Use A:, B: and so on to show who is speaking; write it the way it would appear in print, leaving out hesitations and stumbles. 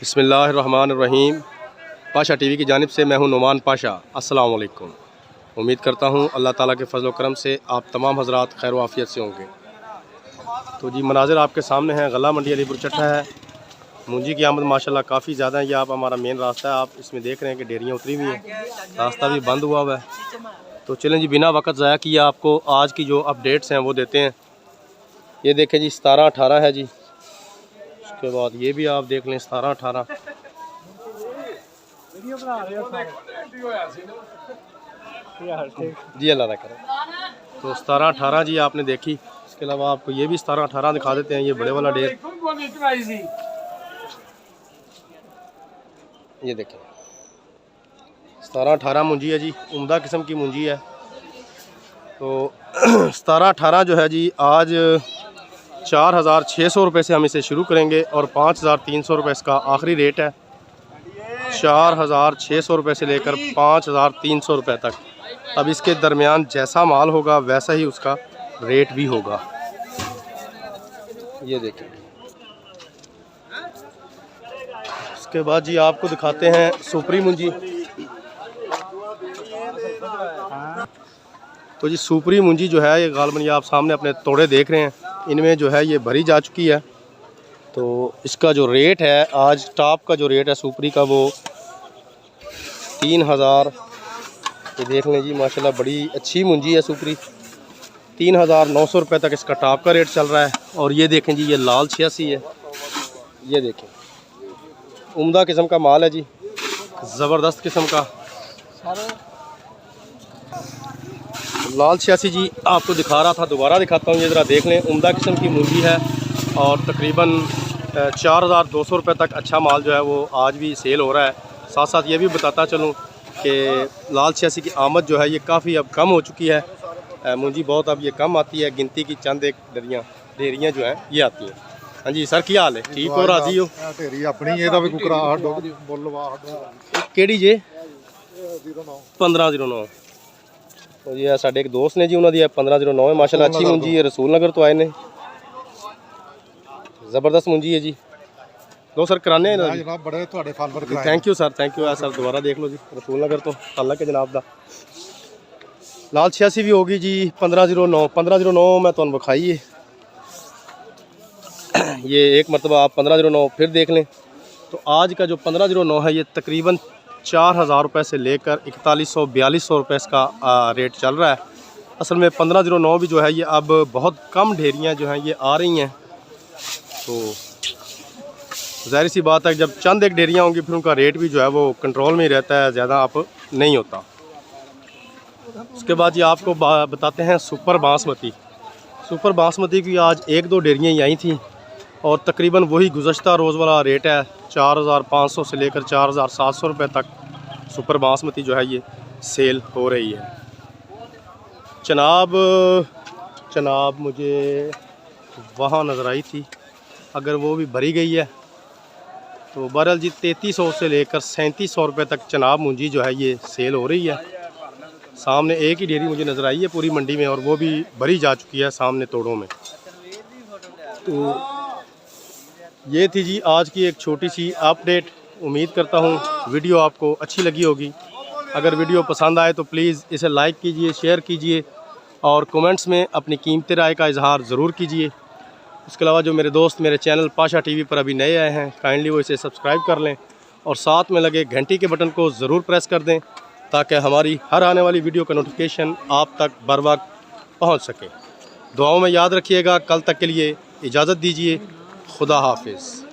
A: बिस्मिल्लाहिर्रहमानिर्रहीम। पाशा टीवी की जानिब से मैं हूं नुमान पाशा। अस्सलाम वालेकुम। उम्मीद करता हूं अल्लाह ताला के फजल करम से आप तमाम हजरात खैर आफियत से होंगे। तो जी मनाजिर आपके सामने हैं। गला मंडी अलीपुर चट्टा है। मुंजी की आमद माशाल्लाह काफ़ी ज़्यादा है। ये आप हमारा मेन रास्ता है, आप इसमें देख रहे हैं कि डेरियाँ उतरी हुई हैं, रास्ता भी बंद हुआ हुआ है। तो चलें जी बिना वक्त ज़ाया किए आपको आज की जो अपडेट्स हैं वो देते हैं। ये देखें जी 17-18 है जी। उसके बाद ये भी आप देख लें 17-18। जी अल्लाह ना करे। तो 17-18 जी आपने देखी। इसके अलावा आपको ये भी 17-18 दिखा देते हैं। ये बड़े वाला डेर ये देखें 17-18 मुंजी है जी। उम्दा किस्म की मुंजी है। तो 17-18 जो है जी आज 4,600 रुपये से हम इसे शुरू करेंगे और 5,300 रुपये इसका आखिरी रेट है। 4,600 रुपये से लेकर 5,300 रुपये तक। अब इसके दरमियान जैसा माल होगा वैसा ही उसका रेट भी होगा। ये देखें। उसके बाद जी आपको दिखाते हैं सुपरी मुंजी। तो जी सुपरी मुंजी जो है ये गालबन ये आप सामने अपने तोड़े देख रहे हैं, इनमें जो है ये भरी जा चुकी है। तो इसका जो रेट है आज टॉप का जो रेट है सुपरी का वो 3,000। ये देख लें जी माशाल्लाह बड़ी अच्छी मुंजी है सुपरी। 3,900 रुपये तक इसका टॉप का रेट चल रहा है। और ये देखें जी ये लाल 86 है। ये देखें उम्दा किस्म का माल है जी, ज़बरदस्त किस्म का लाल 86 जी आपको दिखा रहा था, दोबारा दिखाता हूँ। ये ज़रा देख लें उम्दा किस्म की मुंजी है और तकरीबन 4,200 रुपये तक अच्छा माल जो है वो आज भी सेल हो रहा है। साथ साथ ये भी बताता चलूँ कि लाल 86 की आमद जो है ये काफ़ी अब कम हो चुकी है। मुंजी बहुत अब ये कम आती है, गिनती की चंद एक डेरियाँ जो हैं ये आती हैं। हाँ जी सर क्या हाल है? ठीक हो, राजी हो? केड़ी जे 1509। तो जी साढ़े एक दोस्त ने जी उन्होंने 1509 है माशाल्लाह अच्छी मुंजी है। रसूल नगर तो आए ने, ज़बरदस्त मुंजी है जी। दो सर कराने हैं ना बड़े thank you sir, thank you sir. दोबारा देख लो जी रसूल नगर तो अल्लाह के जनाब दा। लाल 86 भी होगी जी 1509 मैं तो विखाई है। ये एक मरतबा आप 1509 फिर देख लें। तो आज का जो 1509 है ये तकरीबन 4,000 रुपये से लेकर 4100-4200 रुपये इसका रेट चल रहा है। असल में 1509 भी जो है ये अब बहुत कम ढेरियाँ जो हैं ये आ रही हैं। तो ज़ाहिर सी बात है जब चंद एक ढेरियाँ होंगी फिर उनका रेट भी जो है वो कंट्रोल में ही रहता है, ज़्यादा अप नहीं होता। उसके बाद ये आपको बताते हैं सुपर बासमती। सुपर बासमती की आज 1-2 डेरियाँ ही आई थी और तकरीबन वही गुज़श्ता रोज़ वाला रेट है 4,500 से लेकर 4,700 रुपये तक सुपर बासमती जो है ये सेल हो रही है। चनाब मुझे वहाँ नज़र आई थी, अगर वो भी भरी गई है तो बहरहाल जी 3300 से लेकर 3700 रुपये तक चनाब मुंजी जो है ये सेल हो रही है। सामने एक ही डेयरी मुझे नज़र आई है पूरी मंडी में और वो भी भरी जा चुकी है सामने तोड़ों में। तो ये थी जी आज की एक छोटी सी अपडेट। उम्मीद करता हूँ वीडियो आपको अच्छी लगी होगी। अगर वीडियो पसंद आए तो प्लीज़ इसे लाइक कीजिए, शेयर कीजिए और कमेंट्स में अपनी कीमती राय का इजहार ज़रूर कीजिए। उसके अलावा जो मेरे दोस्त मेरे चैनल पाशा टीवी पर अभी नए आए हैं काइंडली वो इसे सब्सक्राइब कर लें और साथ में लगे घंटी के बटन को ज़रूर प्रेस कर दें ताकि हमारी हर आने वाली वीडियो का नोटिफिकेशन आप तक बर वक्त पहुँच सके। दुआओं में याद रखिएगा। कल तक के लिए इजाज़त दीजिए। खुदा हाफिज़।